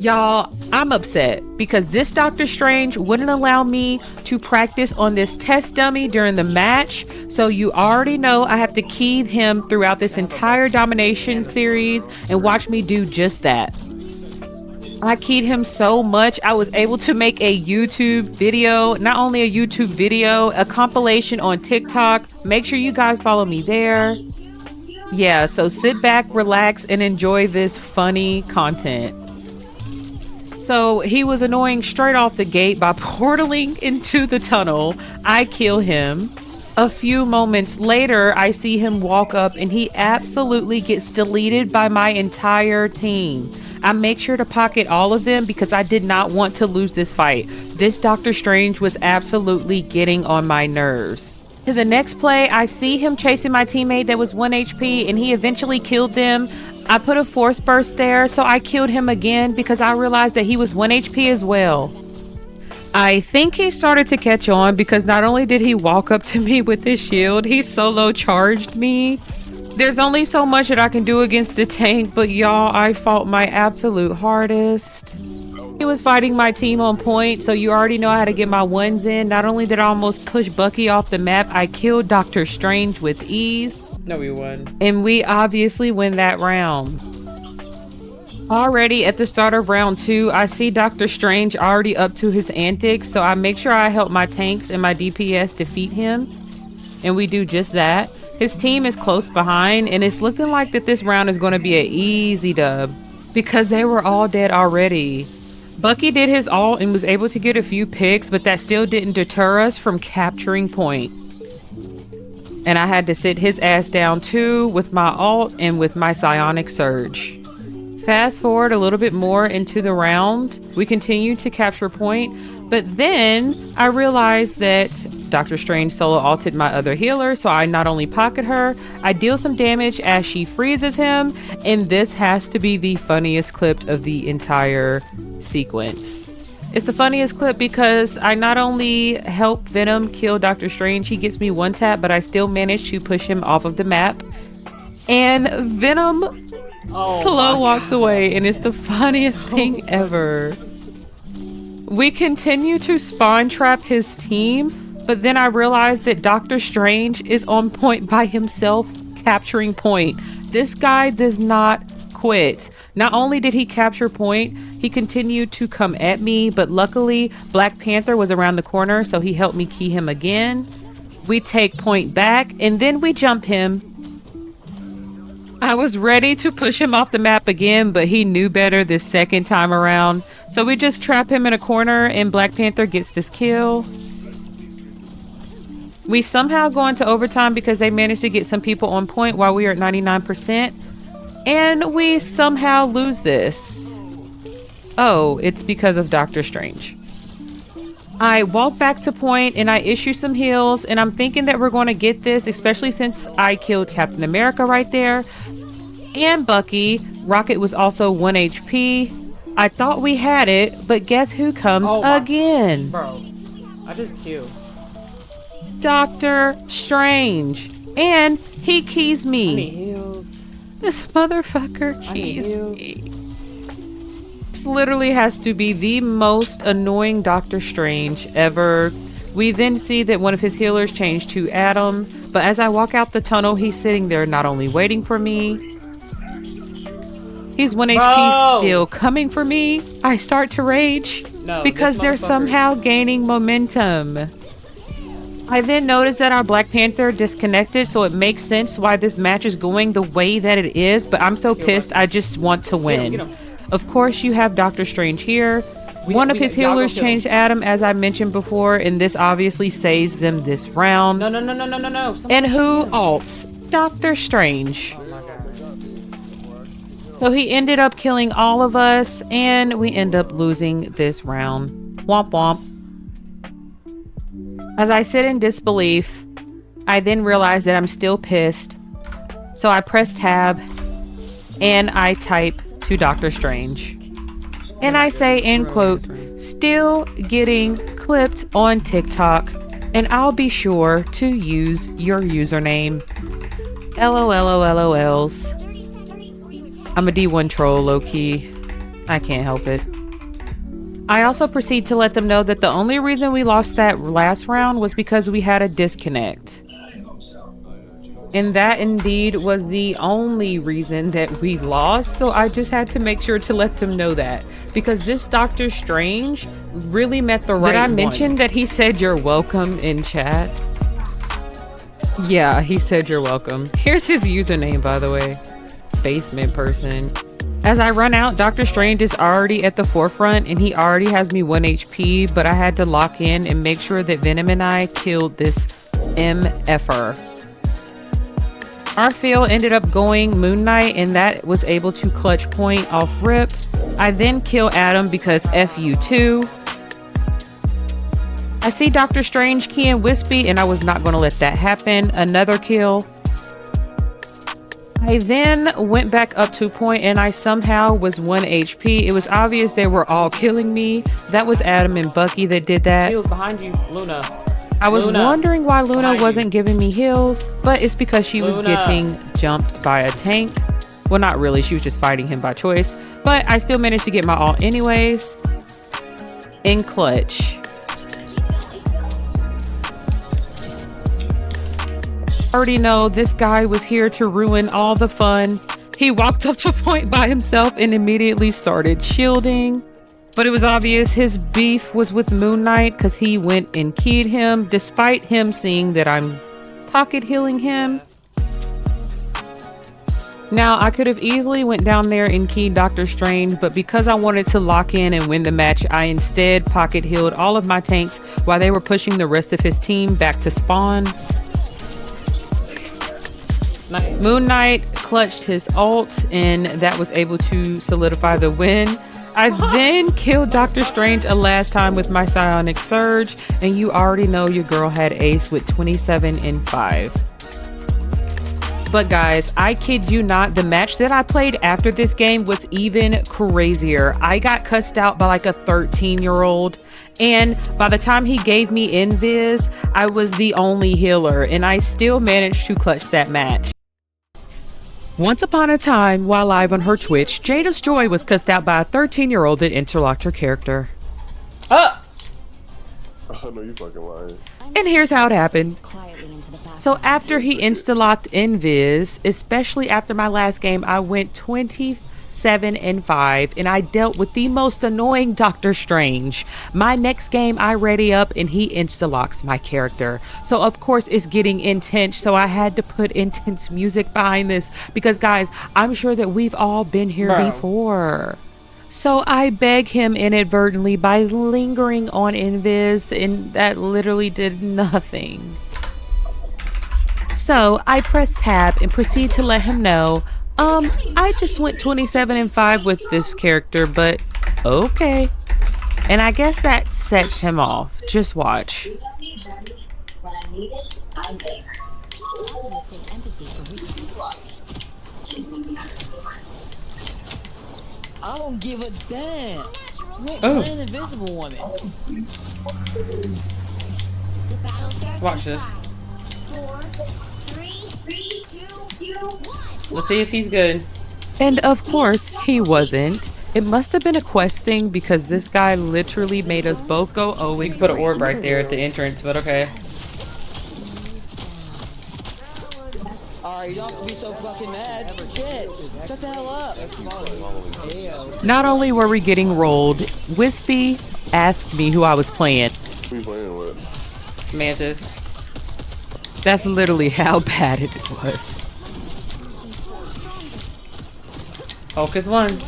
Y'all, I'm upset because this Doctor Strange wouldn't allow me to practice on this test dummy during the match. So you already know I have to key him throughout this entire domination series and watch me do just that. I keyed him so much, I was able to make a YouTube video, not only a YouTube video, a compilation on TikTok. Make sure you guys follow me there. Yeah, so sit back, relax, and enjoy this funny content. So he was annoying straight off the gate by portaling into the tunnel. I kill him. A few moments later, I see him walk up and he absolutely gets deleted by my entire team. I make sure to pocket all of them because I did not want to lose this fight. This Doctor Strange was absolutely getting on my nerves. To the next play, I see him chasing my teammate that was 1 HP and he eventually killed them. I put a force burst there, so I killed him again because I realized that he was 1 HP as well. I think he started to catch on because not only did he walk up to me with his shield, he solo charged me. There's only so much that I can do against the tank, but y'all, I fought my absolute hardest. He was fighting my team on point, so you already know how to get my ones in. Not only did I almost push Bucky off the map, I killed Doctor Strange with ease. No, we won. And we obviously win that round. Already at the start of round 2, I see Doctor Strange already up to his antics, so I make sure I help my tanks and my DPS defeat him. And we do just that. His team is close behind, and it's looking like that this round is going to be an easy dub because they were all dead already. Bucky did his ult and was able to get a few picks, but that still didn't deter us from capturing point. And I had to sit his ass down too with my ult and with my psionic surge. Fast forward a little bit more into the round, we continue to capture point, but then I realized that Doctor Strange solo ulted my other healer, so I not only pocket her, I deal some damage as she freezes him, and this has to be the funniest clip of the entire sequence. It's the funniest clip because I not only help Venom kill Doctor Strange, he gets me one tap, but I still manage to push him off of the map. And Venom slow walks away, and it's the funniest thing ever. We continue to spawn trap his team, but then I realized that Doctor Strange is on point by himself, capturing point. This guy does not quit. Not only did he capture point, he continued to come at me, but luckily Black Panther was around the corner, so he helped me key him again. We take point back, and then we jump him. I was ready to push him off the map again, but he knew better this second time around. So we just trap him in a corner and Black Panther gets this kill. We somehow go into overtime because they managed to get some people on point while we are at 99%. And we somehow lose this. Oh, it's because of Doctor Strange. I walk back to point and I issue some heals, and I'm thinking that we're going to get this, especially since I killed Captain America right there and Bucky. Rocket was also 1 HP. I thought we had it, but guess who comes again? Bro, I just killed Doctor Strange, and he keys me. I need heals. This motherfucker keys me. This literally has to be the most annoying Doctor Strange ever. We then see that one of his healers changed to Adam, but as I walk out the tunnel, he's sitting there not only waiting for me, he's 1 HP still coming for me. I start to rage because they're somehow gaining momentum. I then notice that our Black Panther disconnected, so it makes sense why this match is going the way that it is, but I'm so pissed I just want to win. Of course, you have Doctor Strange here. One of his healers changed Adam, as I mentioned before, and this obviously saves them this round. No. And who ults? Doctor Strange. Oh my God. So he ended up killing all of us, and we end up losing this round. Womp womp. As I sit in disbelief, I then realize that I'm still pissed. So I press tab, and I type to Doctor Strange. And I say, end quote, still getting clipped on TikTok, and I'll be sure to use your username. LOLs. I'm a D1 troll, low-key. I can't help it. I also proceed to let them know that the only reason we lost that last round was because we had a disconnect. And that indeed was the only reason that we lost. So I just had to make sure to let them know that. Because this Doctor Strange really met the right one. Did I mention that he said you're welcome in chat? Yeah, he said you're welcome. Here's his username, by the way. Basement person. As I run out, Doctor Strange is already at the forefront and he already has me 1 HP, but I had to lock in and make sure that Venom and I killed this MFer. Our fail ended up going Moon Knight and that was able to clutch point off rip. I then kill Adam because F you too. I see Doctor Strange keying Wispy and I was not going to let that happen. Another kill. I then went back up to point and I somehow was 1 HP. It was obvious they were all killing me. That was Adam and Bucky that did that. He was behind you, Luna. I was wondering why Luna wasn't giving me heals, but it's because she was getting jumped by a tank. Well, not really. She was just fighting him by choice. But I still managed to get my ult anyways. In clutch. Already know this guy was here to ruin all the fun. He walked up to point by himself and immediately started shielding. But it was obvious his beef was with Moon Knight because he went and keyed him despite him seeing that I'm pocket healing him. Now, I could have easily went down there and keyed Doctor Strange, but because I wanted to lock in and win the match, I instead pocket healed all of my tanks while they were pushing the rest of his team back to spawn. Moon Knight clutched his ult and that was able to solidify the win. I then killed Doctor Strange a last time with my Psionic Surge, and you already know your girl had ace with 27 and 5. But guys, I kid you not, the match that I played after this game was even crazier. I got cussed out by like a 13-year-old. And by the time he gave me invis, I was the only healer and I still managed to clutch that match. Once upon a time, while live on her Twitch, JadasJoy was cussed out by a 13-year-old that interlocked her character. Oh no, you fucking lying. And here's how it happened. So after he insta-locked invis, especially after my last game, I went 27 and 5 and I dealt with the most annoying Doctor Strange. My next game I ready up and he insta-locks my character. So of course it's getting intense, so I had to put intense music behind this because guys, I'm sure that we've all been here before. So I beg him inadvertently by lingering on invis and that literally did nothing. So I press tab and proceed to let him know, I just went 27 and 5 with this character, but okay. And I guess that sets him off. Just watch. I don't give a damn. We're playing Invisible Woman. Watch this. 4, 3, 2, 1. Let's see if he's good. And of course, he wasn't. It must have been a quest thing because this guy literally made us both go oh. You can put an orb right there at the entrance, but okay. Alright, you don't have to be so fucking mad. Shit. Shut the hell up. Not only were we getting rolled, Wispy asked me who I was playing. Who you playing with? Mantis. That's literally how bad it was. Focus one.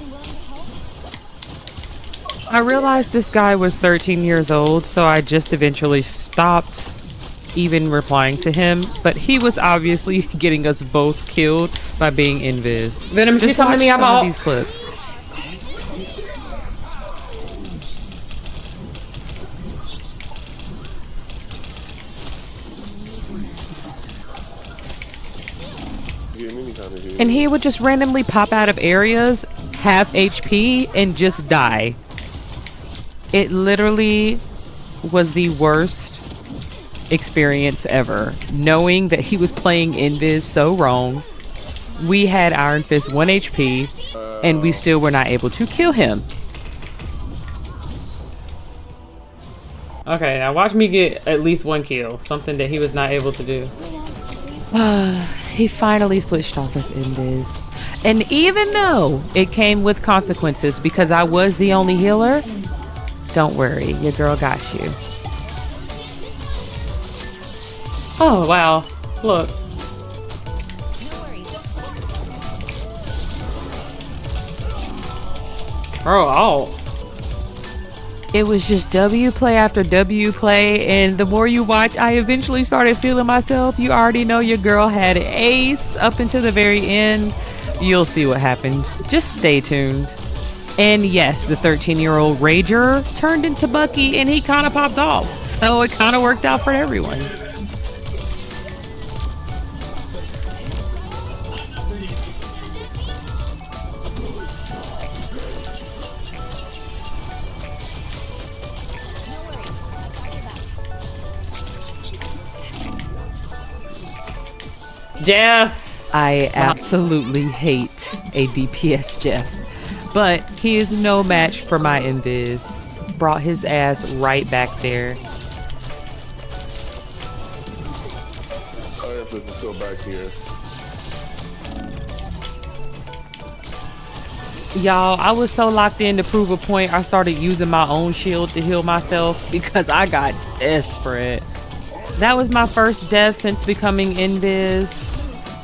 I realized this guy was 13 years old, so I just eventually stopped even replying to him, but he was obviously getting us both killed by being invis. Venom, if you Just come to watch me, I'm some of out. these clips. And he would just randomly pop out of areas, half HP, and just die. It literally was the worst experience ever. Knowing that he was playing invis so wrong. We had Iron Fist 1 HP, and we still were not able to kill him. Okay, now watch me get at least one kill. Something that he was not able to do. He finally switched off of Invis. And even though it came with consequences because I was the only healer, don't worry, your girl got you. Oh, wow. Look. Bro, oh. It was just W play after W play, and the more you watch, I eventually started feeling myself. You already know your girl had ace up until the very end. You'll see what happens. Just stay tuned. And yes, the 13-year-old Rager turned into Bucky, and he kind of popped off. So it kind of worked out for everyone. Jeff. I absolutely hate a DPS Jeff, but he is no match for my Invis. Brought his ass right back there. I have to go back here. Y'all, I was so locked in to prove a point, I started using my own shield to heal myself because I got desperate. That was my first death since becoming Invis.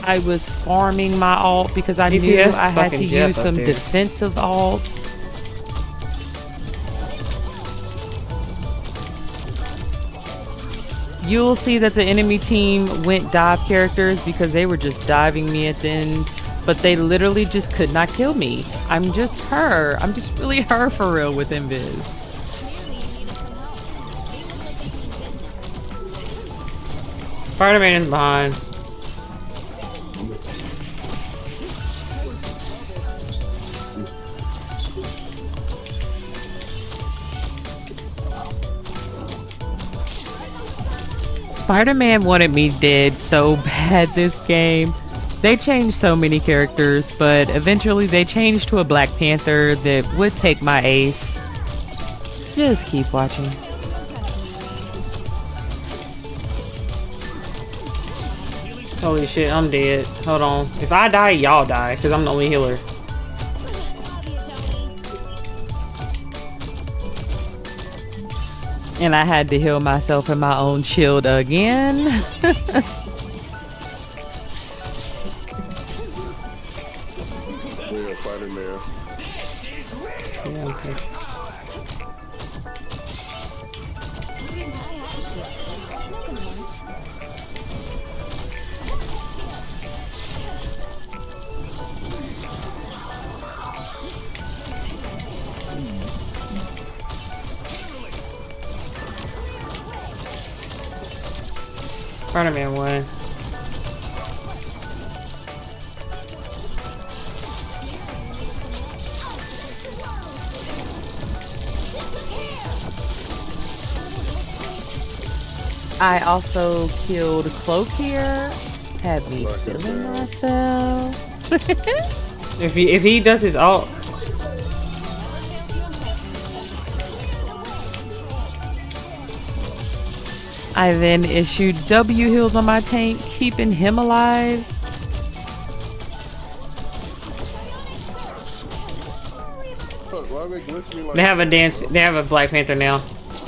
I was farming my ult because I knew DPS I had to fucking Jeff use up some there. defensive ults. You'll see that the enemy team went dive characters because they were just diving me at the end, but they literally just could not kill me. I'm just her. I'm just really her for real with Invis. Spider-Man is behind. Spider-Man wanted me dead so bad this game. They changed so many characters, but eventually they changed to a Black Panther that would take my ace. Just keep watching. Holy shit, I'm dead. Hold on. If I die, y'all die, because I'm the only healer. And I had to heal myself in my own shield again. Yeah, Spider-Man. Yeah, okay. Spider-Man won. I also killed Cloak here. Had me feeling myself. If he does his ult, I then issued W heals on my tank, keeping him alive. Fuck, why they glitch me like they have a dance. They have a Black Panther now.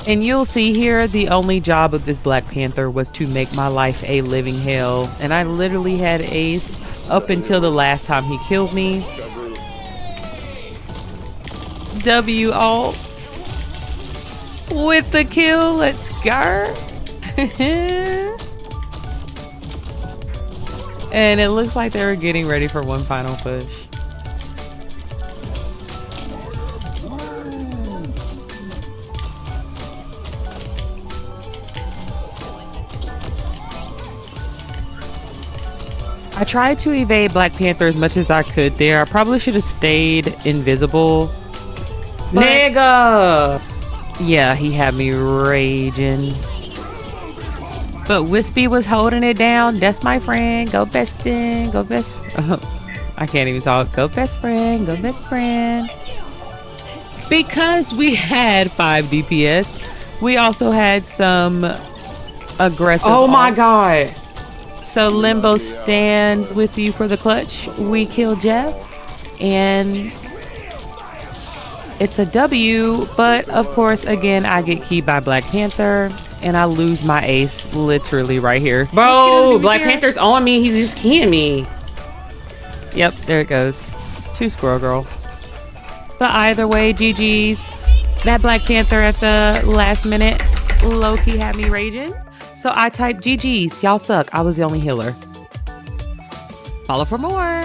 And you'll see here, the only job of this Black Panther was to make my life a living hell. And I literally had ace up until the last time he killed me. W ult with the kill. Let's go. And it looks like they were getting ready for one final push. I tried to evade Black Panther as much as I could there. I probably should have stayed invisible. But Nigga! yeah, he had me raging. But Wispy was holding it down. That's my friend. Go bestin'. Go best. I can't even talk. Go best friend. Go best friend. Because we had 5 DPS, We also had some aggressive. Oh my alts. god. So Limbo stands with you for the clutch. We kill Jeff, and it's a W. But of course, again, I get keyed by Black Panther, and I lose my ace literally right here. Bro, Black Panther's on me. He's just keying me. Yep, there it goes. 2 Squirrel Girl. But either way, GG's. That Black Panther at the last minute low-key had me raging. So I typed GG's. Y'all suck. I was the only healer. Follow for more.